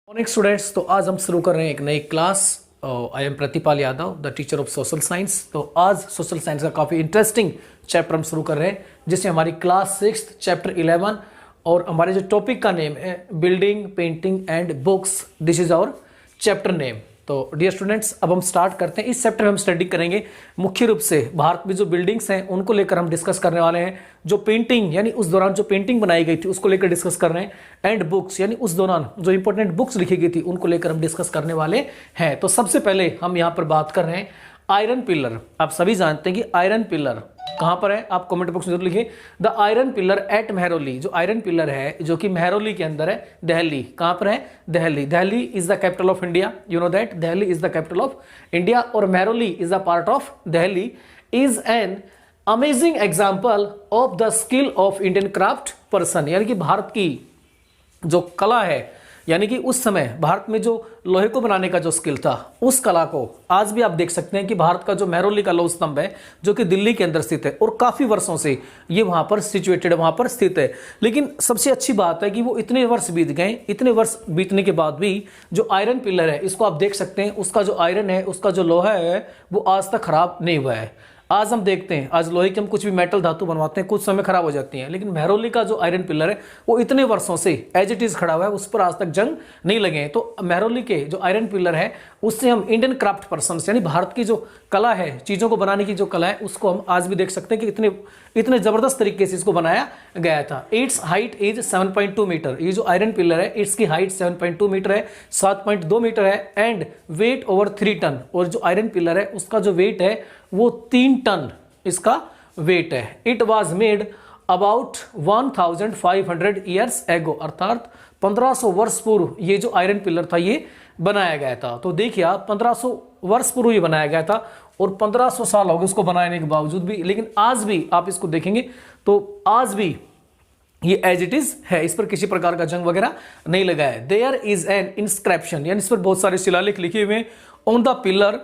Morning students. तो आज हम शुरू कर रहे हैं एक नई class. I am Pratipal Yadav, the teacher of social science. तो आज सोशल साइंस का काफ़ी इंटरेस्टिंग चैप्टर हम शुरू कर रहे हैं, जिसमें हमारी क्लास 6 चैप्टर 11 और हमारे जो टॉपिक का नेम है building, painting and books. This is our chapter name. तो डियर स्टूडेंट्स, अब हम स्टार्ट करते हैं। इस चैप्टर में हम स्टडी करेंगे मुख्य रूप से भारत में जो बिल्डिंग्स हैं उनको लेकर हम डिस्कस करने वाले हैं। जो पेंटिंग यानी उस दौरान जो पेंटिंग बनाई गई थी उसको लेकर डिस्कस कर रहे हैं। एंड बुक्स यानी उस दौरान जो इंपॉर्टेंट बुक्स लिखी गई थी उनको लेकर हम डिस्कस करने वाले हैं। तो सबसे पहले हम यहाँ पर बात कर रहे हैं आयरन पिलर। आप सभी जानते हैं कि आयरन पिलर कहां पर है, आप कमेंट बॉक्स में जरूर लिखिए। The iron pillar at Mehrauli. जो आयरन पिलर है जो कि मेहरौली के अंदर है, दिल्ली। कहां पर है? Delhi. Delhi is the capital of India. You know that Delhi is the capital of India और Mehrauli is the part of Delhi. Is an amazing example of the skill of Indian craft person. यानी कि भारत की जो कला है, यानी कि उस समय भारत में जो लोहे को बनाने का जो स्किल था, उस कला को आज भी आप देख सकते हैं कि भारत का जो मेहरौली का लौह स्तंभ है जो कि दिल्ली के अंदर स्थित है और काफ़ी वर्षों से ये वहाँ पर सिचुएटेड, वहाँ पर स्थित है। लेकिन सबसे अच्छी बात है कि वो इतने वर्ष बीत गए, इतने वर्ष बीतने के बाद भी जो आयरन पिलर है इसको आप देख सकते हैं, उसका जो आयरन है, उसका जो लोहा है वो आज तक खराब नहीं हुआ है। आज हम देखते हैं, आज लोहे के हम कुछ भी मेटल धातु बनवाते हैं, कुछ समय खराब हो जाती हैं, लेकिन मेहरौली का जो आयरन पिलर है वो इतने वर्षों से एज इट इज खड़ा हुआ है, उस पर आज तक जंग नहीं लगे हैं। तो मेहरौली के जो आयरन पिलर है उससे हम इंडियन क्राफ्ट पर्सन यानी भारत की जो कला है, चीज़ों को बनाने की जो कला है, उसको हम आज भी देख सकते हैं कि इतने ज़बरदस्त तरीके से इसको बनाया गया था। Its height is 7.2 metre. ये जो आयरन पिलर है इसकी हाइट 7.2 मीटर है, 7.2 मीटर है। And weight over 3 ton. और जो आयरन पिलर है उसका जो वेट है वो 3 टन इसका वेट है। It was made about 1500 years ago, अर्थात 1500 वर्ष पूर्व ये जो आयरन पिलर था ये बनाया गया था। तो देखिए आप, 1500 वर्ष पूर्व ये बनाया गया था और 1500 साल हो गए उसको बनाने के बावजूद भी, लेकिन आज भी आप इसको देखेंगे तो आज भी ये एज इट इज है, इस पर किसी प्रकार का जंग वगैरह नहीं लगा है। देयर इज एन इंस्क्रिप्शन, यानी इस पर बहुत सारे शिलालेख लिखे हुए हैं। On the pillar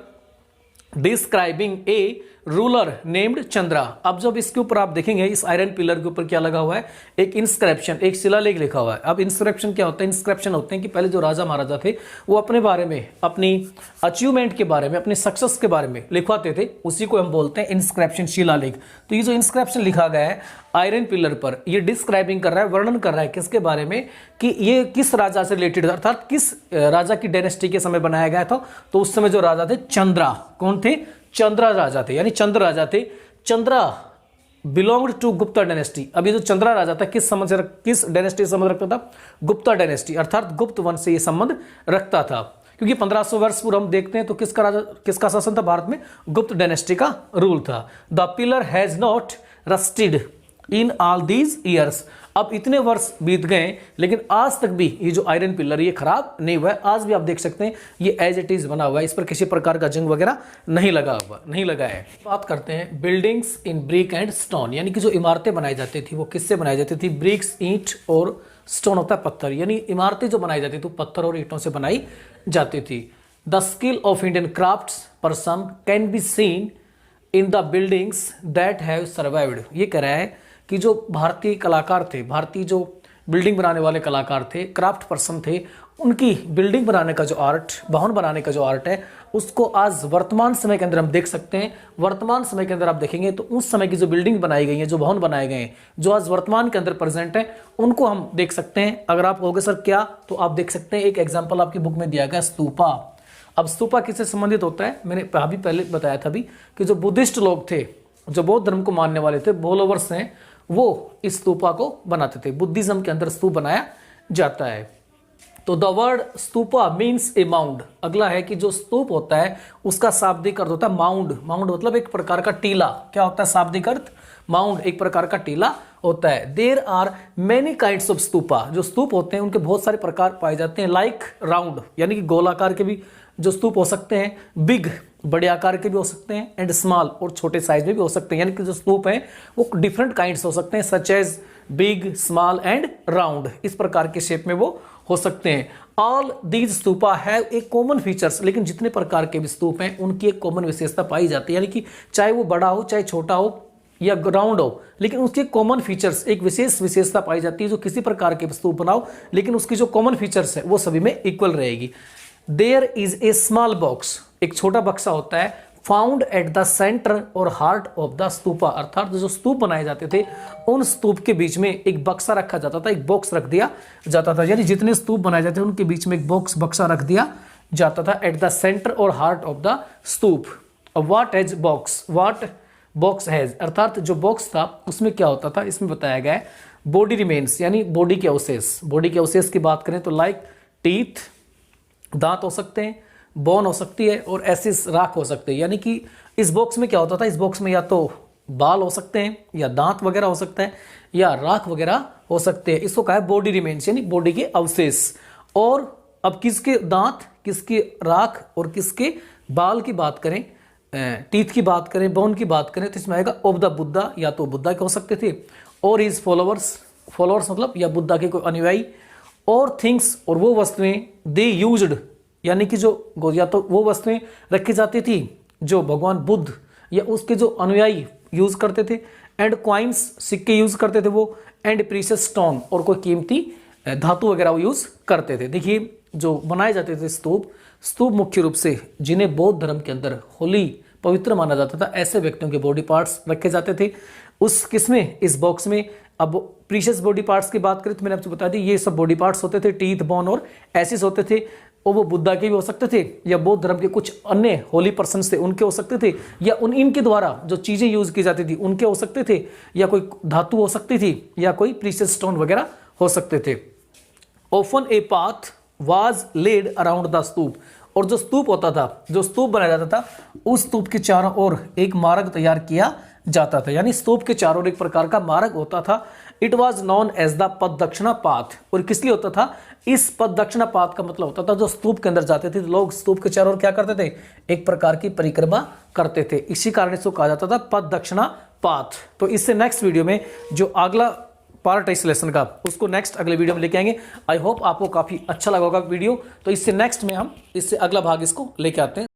describing A ruler named Chandra. अब जब इसके ऊपर आप देखेंगे, इस आयरन पिलर के ऊपर क्या लगा हुआ है, एक इंस्क्रिप्शन, एक शिलालेख लिखा हुआ है। अब इंस्क्रिप्शन क्या होता है? इंस्क्रिप्शन होते हैं कि पहले जो राजा महाराजा थे वो अपने बारे में, अपनी अचीवमेंट के बारे में, अपने सक्सेस के बारे में लिखवाते थे, उसी को हम बोलते हैं इंस्क्रिप्शन, शिलालेख। तो ये जो इंस्क्रिप्शन लिखा गया है आयरन पिलर पर, ये डिस्क्राइबिंग कर रहा है, वर्णन कर रहा है किसके बारे में, कि ये किस राजा से रिलेटेड, अर्थात किस राजा की डायनेस्टी के समय बनाया गया था। तो उस समय जो राजा थे चंद्रा, कौन थे? चंद्रा राजा थे, यानी चंद्र राजा थे। Chandra belonged to Gupta dynasty. अब ये जो चंद्रा राजा था किस डायनेस्टी से संबंध रखता था? गुप्ता डायनेस्टी, अर्थात गुप्त वंश से ये संबंध रखता था। क्योंकि 1500 वर्ष पूर्व हम देखते हैं तो किसका शासन था भारत में? गुप्त डायनेस्टी का रूल था। The pillar has not rusted in all these years. अब इतने वर्ष बीत गए लेकिन आज तक भी ये जो आयरन पिलर ये खराब नहीं हुआ है। आज भी आप देख सकते हैं ये एज इट इज बना हुआ है, इस पर किसी प्रकार का जंग वगैरह नहीं लगा है। बात करते हैं buildings in brick and stone, यानी कि जो इमारतें बनाई जाती थी वो किससे बनाई जाती थी? ब्रिक्स, ईंट और स्टोन होता है पत्थर, यानी इमारतें जो बनाई जाती थी पत्थर और ईंटों से बनाई जाती थी। The skill of Indian crafts person can be seen in the buildings that have survived. ये कह रहा है कि जो भारतीय कलाकार थे, भारतीय जो बिल्डिंग बनाने वाले कलाकार थे, क्राफ्ट पर्सन थे, उनकी बिल्डिंग बनाने का जो आर्ट, भवन बनाने का जो आर्ट है, उसको आज वर्तमान समय के अंदर हम देख सकते हैं। वर्तमान समय के अंदर आप देखेंगे तो उस समय की जो बिल्डिंग बनाई गई है, जो भवन बनाए गए हैं, जो आज वर्तमान के अंदर प्रेजेंट है, उनको हम देख सकते हैं। अगर आप कहोगे सर क्या, तो आप देख सकते हैं, एक एग्जाम्पल आपकी बुक में दिया गया, स्तूपा। अब स्तूपा किससे संबंधित होता है? मैंने अभी पहले बताया था भी कि जो बुद्धिस्ट लोग थे, जो बौद्ध धर्म को मानने वाले थे, फॉलोवर्स हैं, वो इस स्तूपा को बनाते थे। बुद्धिज्म के अंदर स्तूप बनाया जाता है। तो the word stupa means A mound. अगला है कि जो स्तूप होता है उसका शाब्दिक अर्थ होता है माउंड। माउंड मतलब एक प्रकार का टीला। क्या होता है शाब्दिक अर्थ? माउंड एक प्रकार का टीला होता है। There are many kinds of stupa. जो स्तूप होते हैं उनके बहुत सारे प्रकार पाए जाते हैं। लाइक राउंड, यानी कि गोलाकार के भी जो स्तूप हो सकते हैं, बिग बड़े आकार के भी हो सकते हैं, एंड स्मॉल और छोटे साइज में भी हो सकते हैं। यानी कि जो स्तूप हैं वो डिफरेंट काइंड्स हो सकते हैं, such as big, small and round. इस प्रकार के शेप में वो हो सकते हैं। All these stupa have a common features. लेकिन जितने प्रकार के भी स्तूप हैं उनकी एक कॉमन विशेषता पाई जाती है, यानी कि चाहे वो बड़ा हो चाहे छोटा हो, या राउंड हो, लेकिन उसके कॉमन फीचर्स, एक विशेष विशेषता पाई जाती है जो किसी प्रकार के स्तूप बनाओ लेकिन उसकी जो कॉमन फीचर्स है वो सभी में इक्वल रहेगी। There is a small box, एक छोटा बक्सा होता है, फाउंड एट द सेंटर और हार्ट ऑफ द स्तूपा, अर्थात जो स्तूप बनाए जाते थे उन स्तूप के बीच में एक बक्सा रखा जाता था, एक बॉक्स रख दिया जाता था, यानी जितने स्तूप बनाए जाते थे उनके बीच में एक बक्सा रख दिया जाता था एट द सेंटर और heart of the stupa. What box has, अर्थात जो बॉक्स था उसमें क्या होता था, इसमें बताया गया है बॉडी रिमेन्स, यानी बॉडी के अवशेष। बॉडी के अवशेष की बात करें तो लाइक टीथ, दांत हो सकते हैं, बोन हो सकती है, और ऐसे राख हो सकते हैं। यानी कि इस बॉक्स में क्या होता था, इस बॉक्स में या तो बाल हो सकते हैं या दांत वगैरह हो सकते हैं या राख वगैरह हो सकते हैं। इसको कहा है बॉडी रिमेन्स, यानी बॉडी के अवशेष। और अब किसके दांत, किसके राख और किसके बाल की बात करें, टीथ की बात करें, बोन की बात करें तो इसमें आएगा ऑफ द बुद्धा, या तो बुद्धा के हो सकते थे, और हिज फॉलोअर्स मतलब या बुद्धा के कोई अनुयायी, और थिंग्स और वो वस्तुएं, दे यूज्ड यानी कि जो या तो वो वस्तुएं रखी जाती थी जो भगवान बुद्ध या उसके जो अनुयायी यूज करते थे, एंड क्वाइंस सिक्के यूज करते थे वो, एंड प्रीशियस स्टोन और कोई कीमती धातु वगैरह वो यूज करते थे। देखिए जो बनाए जाते थे स्तूप मुख्य रूप से जिन्हें बौद्ध धर्म के अंदर होली पवित्र माना जाता था ऐसे व्यक्तियों के बॉडी पार्ट्स रखे जाते थे उस किसमें, इस बॉक्स में। अब प्रीशियस बॉडी पार्ट्स की बात करें तो मैंने आपको बता दी ये सब बॉडी पार्ट्स होते थे, टीथ, बोन और एसिस होते थे, और वो बुद्धा के भी हो सकते थे या बौद्ध धर्म के कुछ अन्य होली पर्सन्स थे उनके हो सकते थे, या इनके द्वारा जो चीजें यूज की जाती थी उनके हो सकते थे, या कोई धातु हो सकती थी, या कोई प्रीशियस स्टोन वगैरह हो सकते थे। Often a path was led around the stupa, और जो स्तूप होता था, जो स्तूप बनाया जाता था उस स्तूप के चारों ओर एक मार्ग तैयार किया जाता था, यानी स्तूप के चारों ओर एक प्रकार का मार्ग होता था। It was known as the pradakshina path, और किस लिए होता था, इस पद दक्षिणा पाथ का मतलब होता था जो स्तूप के अंदर जाते थे लोग स्तूप के चारों ओर क्या करते थे, एक प्रकार की परिक्रमा करते थे, इसी कारण इसको कहा जाता था पद दक्षिणा पाथ। तो इससे नेक्स्ट वीडियो में जो अगला पार्ट है इस लेसन का उसको नेक्स्ट अगले वीडियो में लेके आएंगे। आई होप आपको काफी अच्छा लगा होगा वीडियो, तो इससे नेक्स्ट में हम इससे अगला भाग इसको लेके आते हैं।